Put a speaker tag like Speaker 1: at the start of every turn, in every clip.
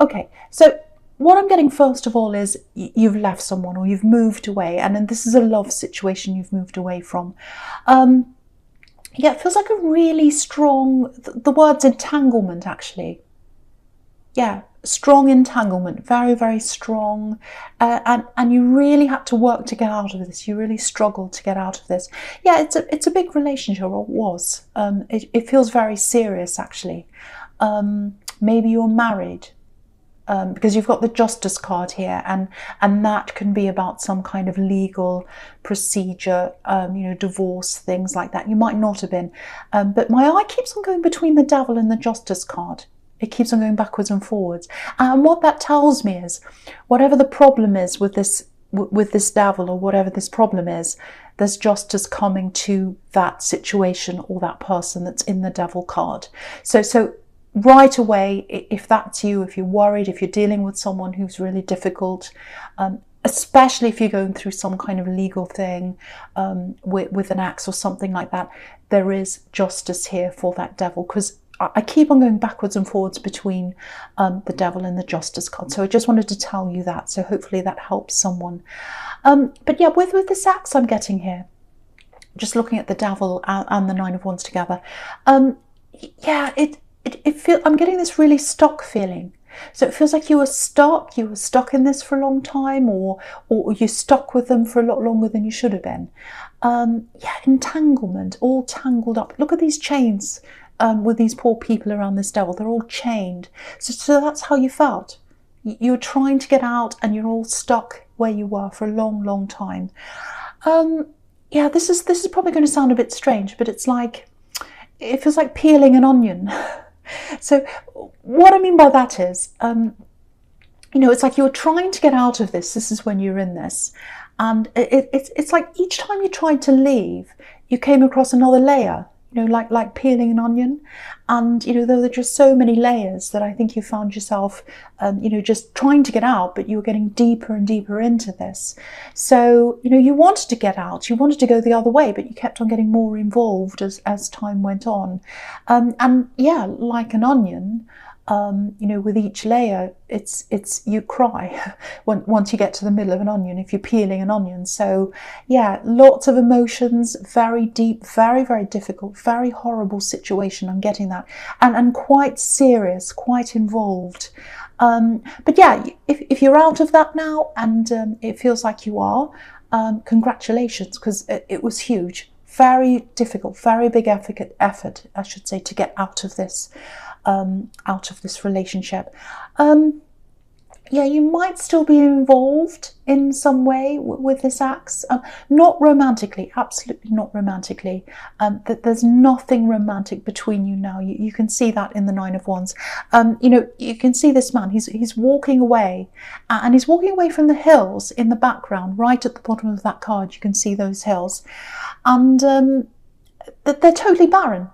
Speaker 1: Okay, so what I'm getting first of all is you've left someone or you've moved away, and then this is a love situation you've moved away from. Yeah, it feels like a really strong, the word's entanglement actually. Yeah, strong entanglement, very, very strong. And you really had to work to get out of this. You really struggled to get out of this. Yeah, it's a big relationship, or it was. It feels very serious actually. Maybe you're married. Because you've got the justice card here, and that can be about some kind of legal procedure, divorce, things like that. You might not have been, but my eye keeps on going between the devil and the justice card. It keeps on going backwards and forwards, and what that tells me is, whatever the problem is with this devil, or whatever this problem is, there's justice coming to that situation or that person that's in the devil card. So right away, if that's you, if you're worried, if you're dealing with someone who's really difficult, especially if you're going through some kind of legal thing with an ex or something like that, there is justice here for that devil, because I keep on going backwards and forwards between the devil and the justice card. So I just wanted to tell you that, so hopefully that helps someone. But yeah, with this ex I'm getting here, just looking at the devil and the Nine of Wands together, yeah, I'm getting this really stuck feeling. So it feels like you were stuck in this for a long time, or you're stuck with them for a lot longer than you should have been. Yeah, entanglement, all tangled up. Look at these chains with these poor people around this devil. They're all chained. So that's how you felt. You're trying to get out and you're all stuck where you were for a long, long time. Yeah, this is probably going to sound a bit strange, but it's like, it feels like peeling an onion. So what I mean by that is, it's like you're trying to get out of this. This is when you're in this. And it's like each time you tried to leave, you came across another layer, like peeling an onion. And, there were just so many layers that I think you found yourself, just trying to get out, but you were getting deeper and deeper into this. So, you wanted to get out, you wanted to go the other way, but you kept on getting more involved as time went on. And yeah, like an onion, with each layer, it's you cry once you get to the middle of an onion, if you're peeling an onion. So yeah, lots of emotions, very deep, very, very difficult, very horrible situation. I'm getting that, and quite serious, quite involved. But yeah, if you're out of that now, and it feels like you are, congratulations, because it was huge, very difficult, very big effort, I should say, to get out of this relationship. Yeah, you might still be involved in some way with this ex, not romantically, absolutely not romantically. That there's nothing romantic between you now. You can see that in the Nine of Wands. You can see this man. He's walking away, and he's walking away from the hills in the background, right at the bottom of that card. You can see those hills, and they're totally barren.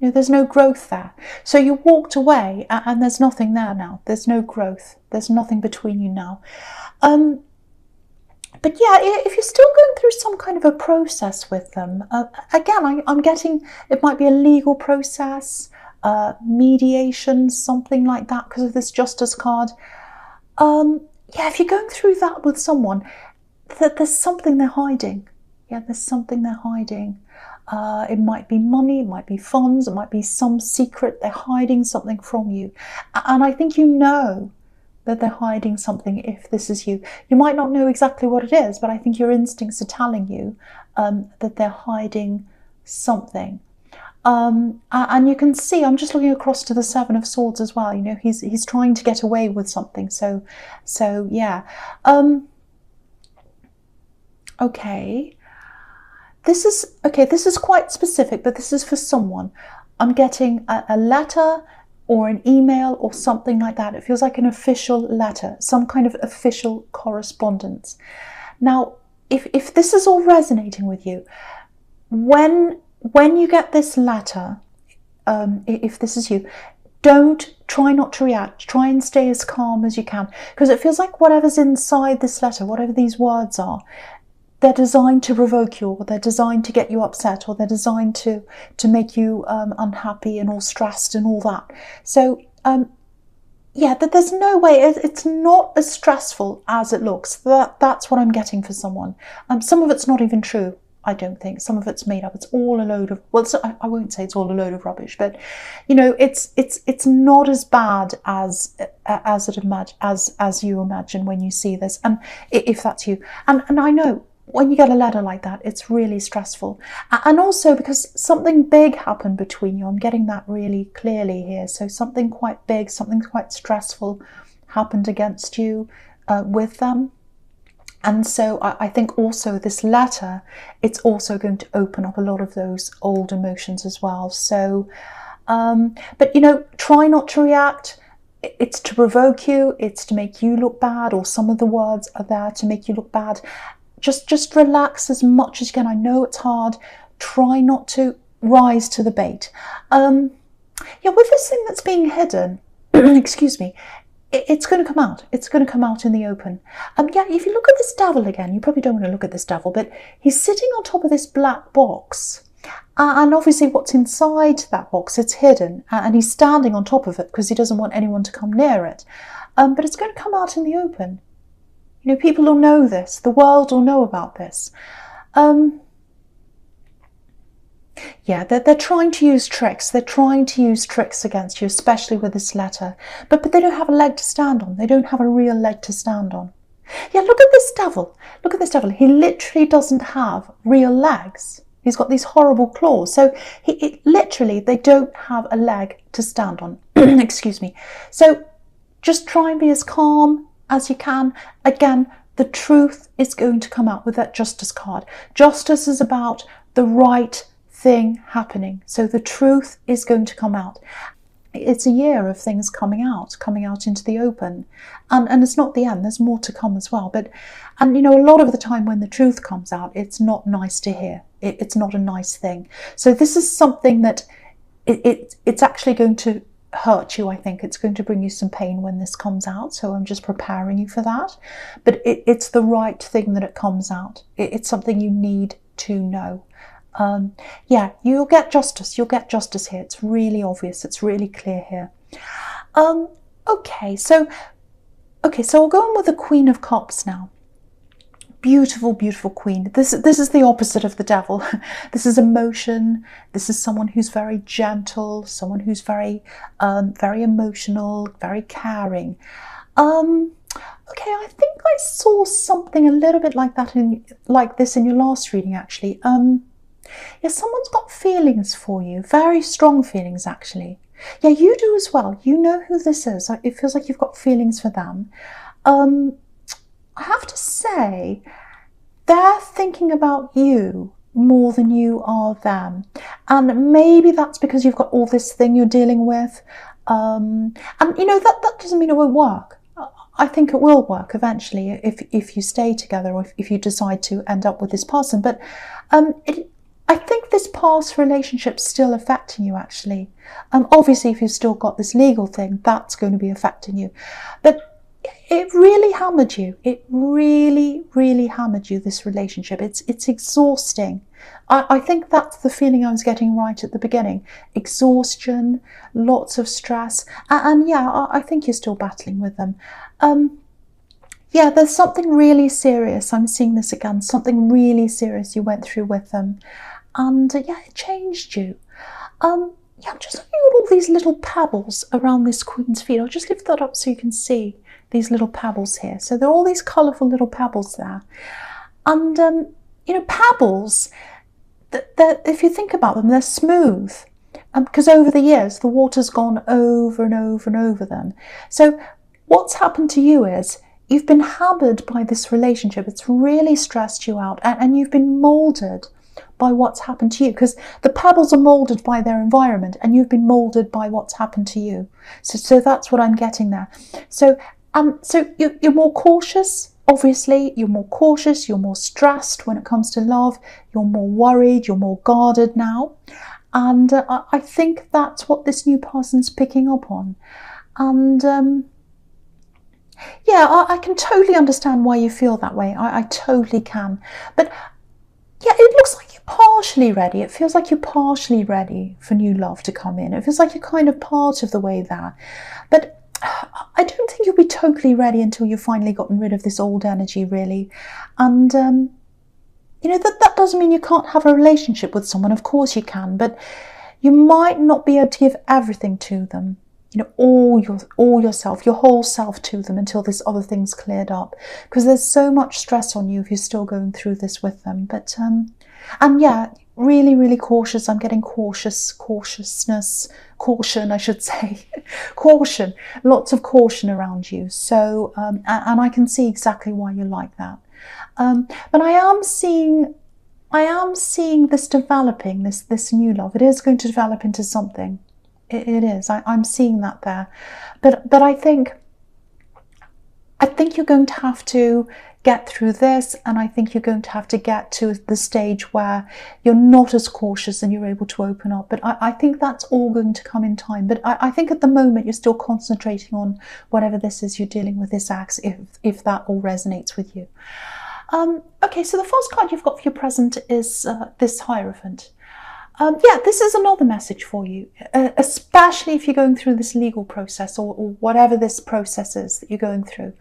Speaker 1: There's no growth there. So you walked away and there's nothing there now. There's no growth. There's nothing between you now. But yeah, if you're still going through some kind of a process with them, again, I'm getting, it might be a legal process, mediation, something like that, because of this justice card. Yeah, if you're going through that with someone, there's something they're hiding. Yeah, there's something they're hiding. It might be money, it might be funds, it might be some secret. They're hiding something from you. And I think that they're hiding something if this is you. You might not know exactly what it is, but I think your instincts are telling you that they're hiding something. And you can see, I'm just looking across to the Seven of Swords as well. He's trying to get away with something. So yeah. Okay. This is quite specific, but this is for someone. I'm getting a letter or an email or something like that. It feels like an official letter, some kind of official correspondence. Now, if this is all resonating with you, when you get this letter, if this is you, try not to react. Try and stay as calm as you can, because it feels like whatever's inside this letter, whatever these words are, they're designed to provoke you, or they're designed to get you upset, or they're designed to make you unhappy and all stressed and all that. So yeah, that there's no way, it's not as stressful as it looks. That's what I'm getting for someone. Some of it's not even true, I don't think. Some of it's made up. It's all a load of, well, I won't say it's all a load of rubbish, but you know, it's not as bad as you imagine when you see this, and if that's you. And I know when you get a letter like that, it's really stressful. And also because something big happened between you. I'm getting that really clearly here. So something quite big, something quite stressful happened against you with them. And so I think also this letter, it's also going to open up a lot of those old emotions as well. So, but you know, try not to react. It's to provoke you. It's to make you look bad, or some of the words are there to make you look bad. Just relax as much as you can. I know it's hard. Try not to rise to the bait. Yeah, with this thing that's being hidden, excuse me, it's going to come out. It's going to come out in the open. Yeah, if you look at this devil again, you probably don't want to look at this devil, but he's sitting on top of this black box. And obviously what's inside that box, it's hidden. And he's standing on top of it because he doesn't want anyone to come near it. But it's going to come out in the open. You know, people will know this. The world will know about this. Yeah, they're trying to use tricks. They're trying to use tricks against you, especially with this letter. But they don't have a leg to stand on. They don't have a real leg to stand on. Yeah, look at this devil. Look at this devil. He literally doesn't have real legs. He's got these horrible claws. So literally, they don't have a leg to stand on. Excuse me. So just try and be as calm as you can. Again, the truth is going to come out with that justice card. Justice is about the right thing happening. So the truth is going to come out. It's a year of things coming out into the open. And it's not the end. There's more to come as well. And you know, a lot of the time when the truth comes out, it's not nice to hear. It's not a nice thing. So this is something that it's actually going to hurt you. I think it's going to bring you some pain when this comes out, so I'm just preparing you for that. But it's the right thing that it comes out. It's something you need to know. Yeah, you'll get justice. You'll get justice here. It's really obvious. It's really clear here. Okay, so we'll go on with the Queen of Cups now. Beautiful, beautiful queen. This is the opposite of the devil. This is emotion. This is someone who's very gentle, someone who's very emotional, very caring. Okay, I think I saw something a little bit like that like this in your last reading, actually. Yeah, someone's got feelings for you, very strong feelings, actually. Yeah, you do as well. You know who this is. It feels like you've got feelings for them. I have to say, they're thinking about you more than you are them. And maybe that's because you've got all this thing you're dealing with. And you know, that doesn't mean it won't work. I think it will work eventually if you stay together, or if you decide to end up with this person. But I think this past relationship's still affecting you, actually. Obviously, if you've still got this legal thing, that's going to be affecting you. But it really hammered you. It really, really hammered you, this relationship. It's exhausting. I think that's the feeling I was getting right at the beginning. Exhaustion, lots of stress. And yeah, I think you're still battling with them. Yeah, there's something really serious. I'm seeing this again. Something really serious you went through with them. And yeah, it changed you. Yeah, I'm just looking at all these little pebbles around this queen's feet. I'll just lift that up so you can see these little pebbles here. So there are all these colourful little pebbles there. And, you know, pebbles, if you think about them, they're smooth. Because over the years, the water's gone over and over and over them. So what's happened to you is you've been hammered by this relationship. It's really stressed you out. And you've been moulded by what's happened to you, because the pebbles are moulded by their environment, and you've been moulded by what's happened to you. So that's what I'm getting there. So you're more cautious. Obviously, you're more cautious. You're more stressed when it comes to love. You're more worried. You're more guarded now, and I think that's what this new person's picking up on. And yeah, I can totally understand why you feel that way. I totally can. But yeah, it looks like you're partially ready. It feels like you're partially ready for new love to come in. It feels like you're kind of part of the way there. But I don't think you'll be totally ready until you've finally gotten rid of this old energy, really. And, that doesn't mean you can't have a relationship with someone. Of course you can, but you might not be able to give everything to them. All yourself, your whole self to them until this other thing's cleared up. Because there's so much stress on you if you're still going through this with them. But, and yeah, really, really cautious. I'm getting caution, I should say. Caution, lots of caution around you. So, and I can see exactly why you're like that. But I am seeing this developing, this new love. It is going to develop into something. It is. I'm seeing that there. But I think you're going to have to get through this, and I think you're going to have to get to the stage where you're not as cautious and you're able to open up. But I think that's all going to come in time. But I think at the moment you're still concentrating on whatever this is you're dealing with, this axe, if that all resonates with you. Okay, so the first card you've got for your present is this Hierophant. This is another message for you, especially if you're going through this legal process or whatever this process is that you're going through.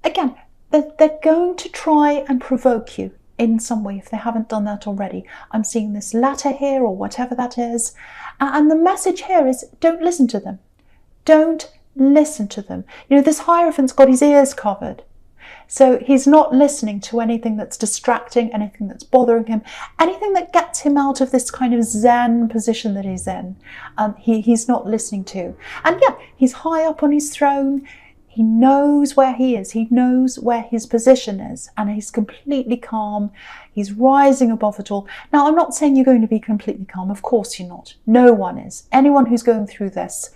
Speaker 1: Again, they're going to try and provoke you in some way if they haven't done that already. I'm seeing this letter here or whatever that is. And the message here is don't listen to them. Don't listen to them. This Hierophant's got his ears covered. So he's not listening to anything that's distracting, anything that's bothering him, anything that gets him out of this kind of Zen position that he's in. He's not listening to. And yeah, he's high up on his throne. He knows where he is. He knows where his position is. And he's completely calm. He's rising above it all. Now, I'm not saying you're going to be completely calm. Of course you're not. No one is. Anyone who's going through this,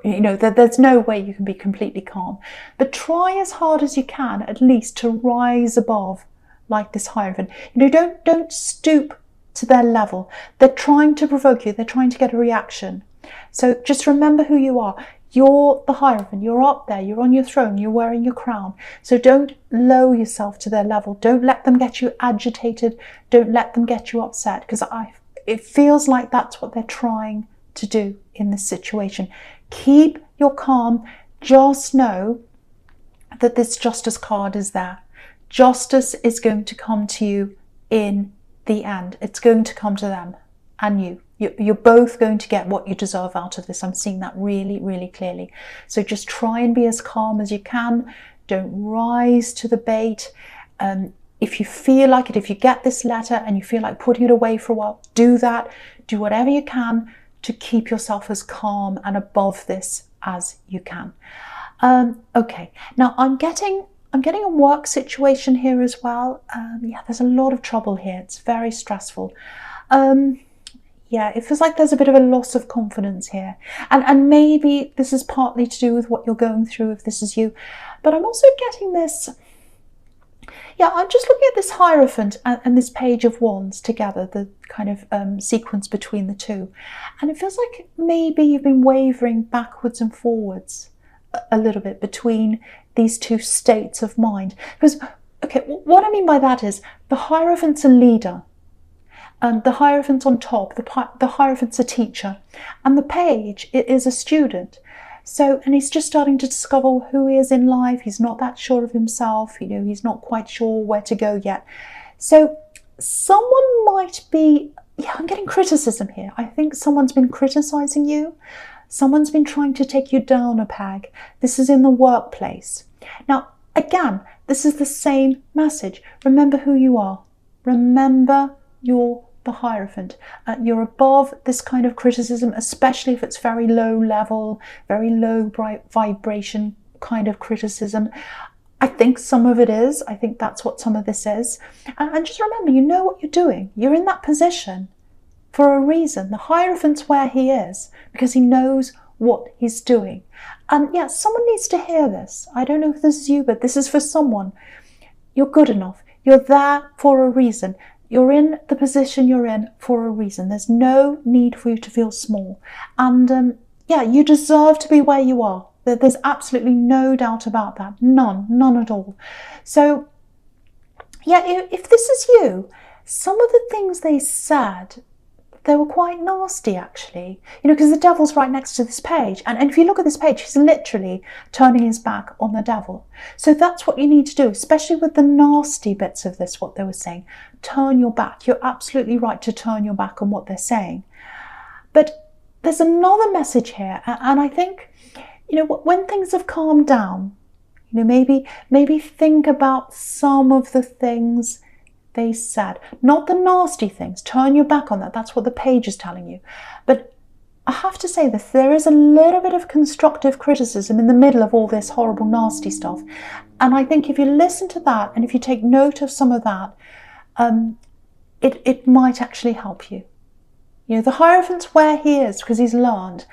Speaker 1: there's no way you can be completely calm. But try as hard as you can, at least, to rise above like this Hierophant. Don't stoop to their level. They're trying to provoke you. They're trying to get a reaction. So just remember who you are. You're the Hierophant. You're up there. You're on your throne. You're wearing your crown. So don't lower yourself to their level. Don't let them get you agitated. Don't let them get you upset, because it feels like that's what they're trying to do in this situation. Keep your calm. Just know that this Justice card is there. Justice is going to come to you in the end. It's going to come to them and you. You're both going to get what you deserve out of this. I'm seeing that really, really clearly. So just try and be as calm as you can. Don't rise to the bait. If you feel like it, if you get this letter and you feel like putting it away for a while, do that. Do whatever you can to keep yourself as calm and above this as you can. Okay, now I'm getting a work situation here as well. There's a lot of trouble here. It's very stressful. It feels like there's a bit of a loss of confidence here. And maybe this is partly to do with what you're going through, if this is you. But I'm also getting this... I'm just looking at this Hierophant and this Page of Wands together, the kind of sequence between the two. And it feels like maybe you've been wavering backwards and forwards a little bit between these two states of mind. Because, okay, what I mean by that is the Hierophant's a leader. The Hierophant's on top, the Hierophant's a teacher. And the Page is a student. So, and he's just starting to discover who he is in life. He's not that sure of himself. He's not quite sure where to go yet. So someone might be, I'm getting criticism here. I think someone's been criticizing you. Someone's been trying to take you down a peg. This is in the workplace. Now, again, this is the same message. Remember who you are. Remember you're the Hierophant. You're above this kind of criticism, especially if it's very low level, very low vibration kind of criticism. I think some of it is. I think that's what some of this is. And just remember, you know what you're doing. You're in that position for a reason. The Hierophant's where he is because he knows what he's doing. And someone needs to hear this. I don't know if this is you, but this is for someone. You're good enough. You're there for a reason. You're in the position you're in for a reason. There's no need for you to feel small. And you deserve to be where you are. There's absolutely no doubt about that. None at all. So, if this is you, some of the things they said they were quite nasty, actually. You know, because the devil's right next to this page. And if you look at this page, he's literally turning his back on the devil. So that's what you need to do, especially with the nasty bits of this, what they were saying. Turn your back. You're absolutely right to turn your back on what they're saying. But there's another message here. And I think, you know, when things have calmed down, you know, maybe think about some of the things they said, not the nasty things. Turn your back on that. That's what the page is telling you. But I have to say this, there is a little bit of constructive criticism in the middle of all this horrible, nasty stuff. And I think if you listen to that and if you take note of some of that, it might actually help you. You know, the Hierophant's where he is because he's learned.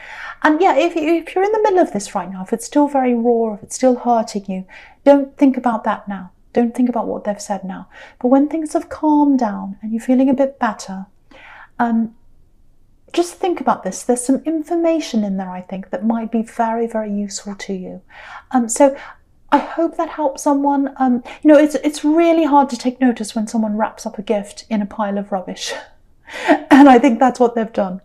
Speaker 1: And yeah, if you're in the middle of this right now, if it's still very raw, if it's still hurting you, don't think about that now. Don't think about what they've said now. But when things have calmed down and you're feeling a bit better, just think about this. There's some information in there, I think, that might be very, very useful to you. So I hope that helps someone. You know, it's really hard to take notice when someone wraps up a gift in a pile of rubbish. And I think that's what they've done.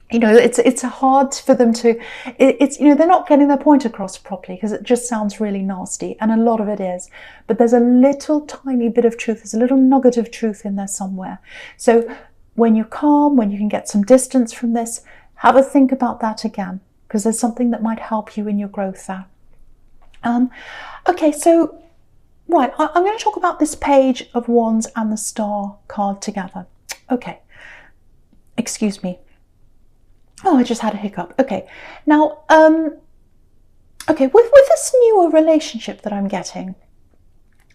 Speaker 1: You know, it's hard for them to, you know, they're not getting their point across properly because it just sounds really nasty, and a lot of it is. But there's a little tiny bit of truth, there's a little nugget of truth in there somewhere. So when you're calm, when you can get some distance from this, have a think about that again, because there's something that might help you in your growth there. Okay, so, right, I'm going to talk about this Page of Wands and the Star card together. Okay, excuse me. Oh, I just had a hiccup. Okay, now, okay, with this newer relationship that I'm getting,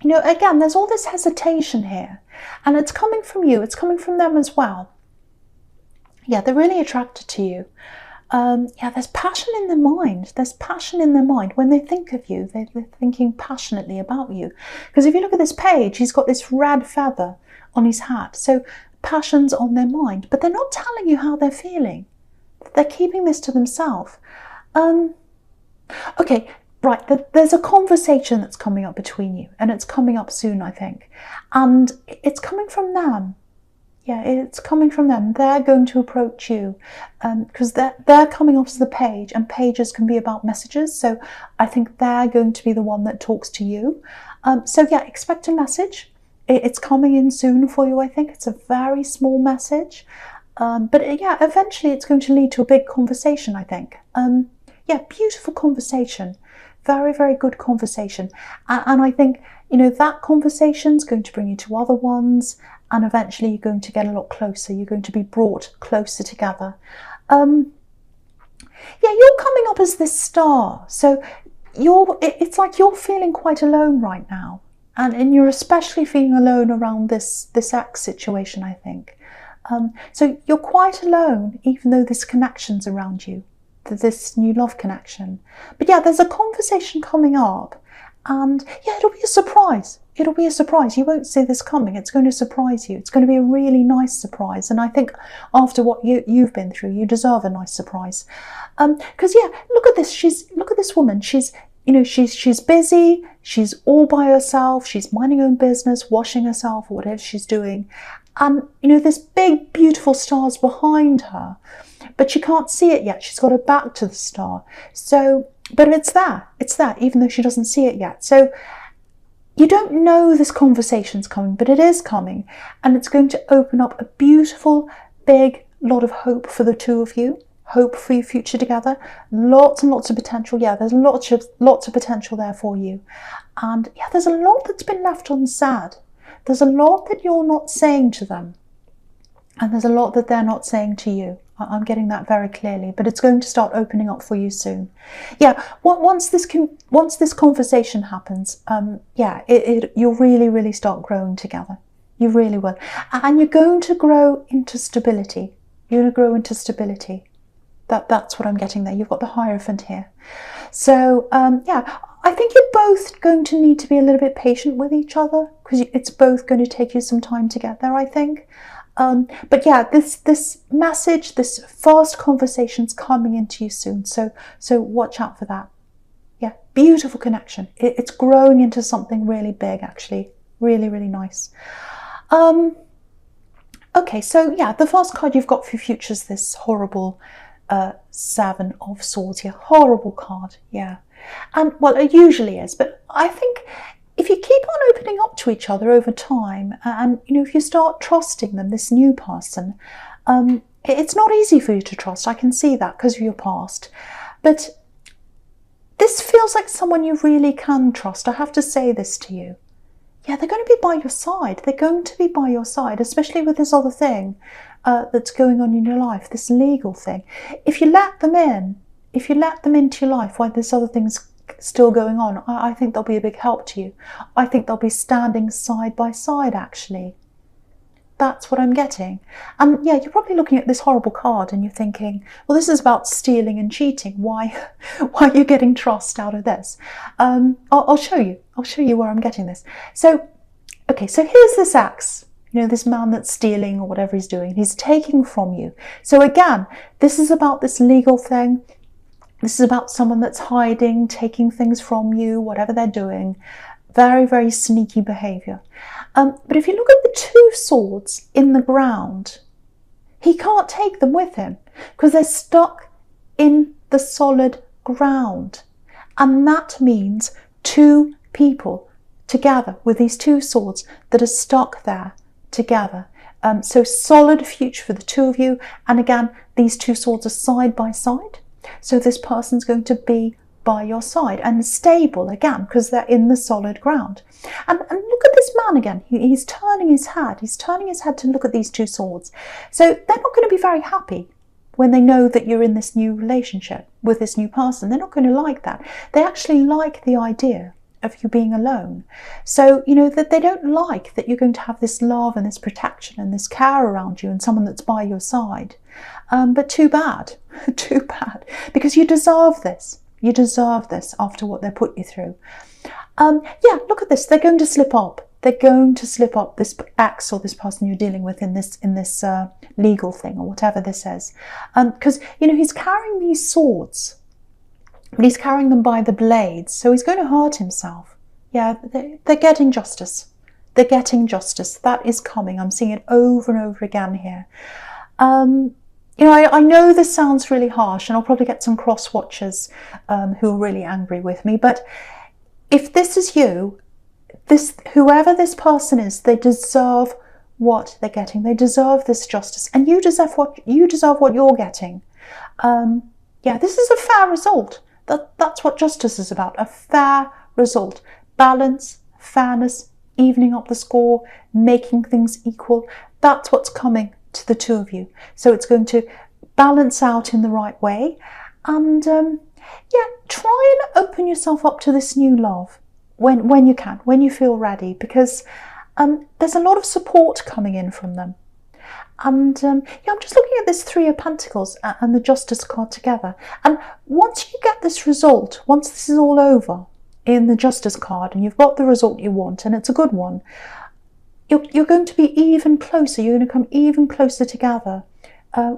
Speaker 1: you know, again, there's all this hesitation here, and it's coming from you, it's coming from them as well. Yeah, they're really attracted to you. Yeah, there's passion in their mind. There's passion in their mind. When they think of you, they're thinking passionately about you. Because if you look at this page, he's got this red feather on his hat. So passion's on their mind, but they're not telling you how they're feeling. They're keeping this to themselves. Okay, right, there's a conversation that's coming up between you, and it's coming up soon, I think. And it's coming from them. Yeah, it's coming from them. They're going to approach you because they're coming off the page, and pages can be about messages. So I think they're going to be the one that talks to you. So yeah, expect a message. It's coming in soon for you, I think. It's a very small message. But yeah, eventually it's going to lead to a big conversation, I think. Yeah, beautiful conversation. Very, very good conversation. And I think, you know, that conversation's going to bring you to other ones, and eventually you're going to get a lot closer. You're going to be brought closer together. Yeah, you're coming up as this star. So it's like you're feeling quite alone right now. And you're especially feeling alone around this ex situation, I think. So you're quite alone, even though this connection's around you, this new love connection. But yeah, there's a conversation coming up, and yeah, it'll be a surprise. It'll be a surprise. You won't see this coming. It's going to surprise you. It's going to be a really nice surprise. And I think after what you've been through, you deserve a nice surprise. Because yeah, look at this. Look at this woman. She's busy. She's all by herself. She's minding her own business, washing herself, or whatever she's doing. And, you know, this big, beautiful star's behind her, but she can't see it yet. She's got her back to the star. So, but it's there, even though she doesn't see it yet. So you don't know this conversation's coming, but it is coming. And it's going to open up a beautiful, big lot of hope for the two of you. Hope for your future together. Lots and lots of potential. Yeah, there's lots of potential there for you. And yeah, there's a lot that's been left unsaid. There's a lot that you're not saying to them, and there's a lot that they're not saying to you. I'm getting that very clearly, but it's going to start opening up for you soon. Yeah, once this conversation happens, yeah, you'll really, really start growing together. You really will, and you're going to grow into stability. You're going to grow into stability. That's what I'm getting there. You've got the Hierophant here, so yeah. I think you're both going to need to be a little bit patient with each other, because it's both going to take you some time to get there, I think. But yeah, this message, this first conversation's coming into you soon. So watch out for that. Yeah, beautiful connection. It's growing into something really big, actually. Really, really nice. Okay, so yeah, the first card you've got for future is this horrible Seven of Swords here. Horrible card, yeah. And well, it usually is, but I think if you keep on opening up to each other over time, and if you start trusting them, this new person, it's not easy for you to trust. I can see that because of your past, but this feels like someone you really can trust. I have to say this to you. Yeah, they're going to be by your side. They're going to be by your side, especially with this other thing that's going on in your life, this legal thing. If you let them in, if you let them into your life while this other thing's still going on, I think they'll be a big help to you. I think they'll be standing side by side, actually. That's what I'm getting. And yeah, you're probably looking at this horrible card and you're thinking, well, this is about stealing and cheating. Why are you getting trust out of this? I'll show you. I'll show you where I'm getting this. So, okay, so here's this axe. This man that's stealing or whatever he's doing. He's taking from you. So again, this is about this legal thing. This is about someone that's hiding, taking things from you, whatever they're doing. Very, very sneaky behaviour. But if you look at the two swords in the ground, he can't take them with him because they're stuck in the solid ground. And that means two people together with these two swords that are stuck there together. So solid future for the two of you. And again, these two swords are side by side. So this person's going to be by your side and stable again because they're in the solid ground. And look at this man again. He's turning his head. He's turning his head to look at these two swords. So they're not going to be very happy when they know that you're in this new relationship with this new person. They're not going to like that. They actually like the idea of you being alone. So, that they don't like that you're going to have this love and this protection and this care around you and someone that's by your side. But too bad, too bad, because you deserve this. You deserve this after what they put you through. Yeah, look at this. They're going to slip up. They're going to slip up, this ex or this person you're dealing with in this legal thing or whatever this is. Because, he's carrying these swords, but he's carrying them by the blades. So he's going to hurt himself. Yeah, they're getting justice. They're getting justice. That is coming. I'm seeing it over and over again here. I know this sounds really harsh and I'll probably get some cross watchers who are really angry with me, but if this is you, whoever this person is, they deserve what they're getting. They deserve this justice, and you deserve what you're getting. Yeah, this is a fair result. That's what justice is about, a fair result. Balance, fairness, evening up the score, making things equal. That's what's coming to the two of you. So it's going to balance out in the right way. And yeah, try and open yourself up to this new love when you can, when you feel ready, because there's a lot of support coming in from them. And yeah, I'm just looking at this Three of Pentacles and the Justice card together. And once you get this result, once this is all over in the Justice card and you've got the result you want, and it's a good one, you're going to be even closer. You're going to come even closer together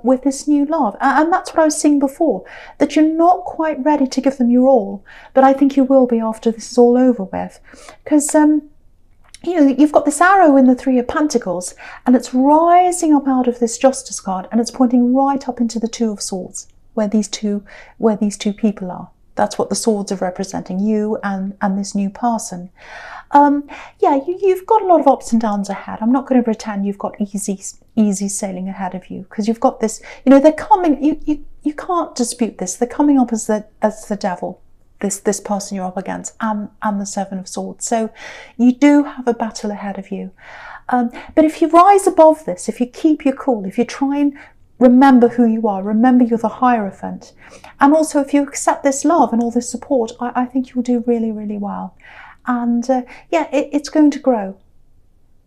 Speaker 1: with this new love. And that's what I was seeing before, that you're not quite ready to give them your all, but I think you will be after this is all over with. Because you've got this arrow in the Three of Pentacles and it's rising up out of this Justice card and it's pointing right up into the Two of Swords where these two people are. That's what the swords are representing, you and this new person. Yeah, you've got a lot of ups and downs ahead. I'm not going to pretend you've got easy sailing ahead of you, because you've got this, they're coming, you can't dispute this. They're coming up as the devil, this person you're up against, and the Seven of Swords. So you do have a battle ahead of you. But if you rise above this, if you keep your cool, if you try and remember who you are, remember you're the Hierophant, and also if you accept this love and all this support, I think you'll do really, really well. And yeah, it's going to grow.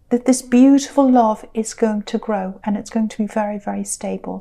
Speaker 1: That this beautiful love is going to grow, and it's going to be very, very stable.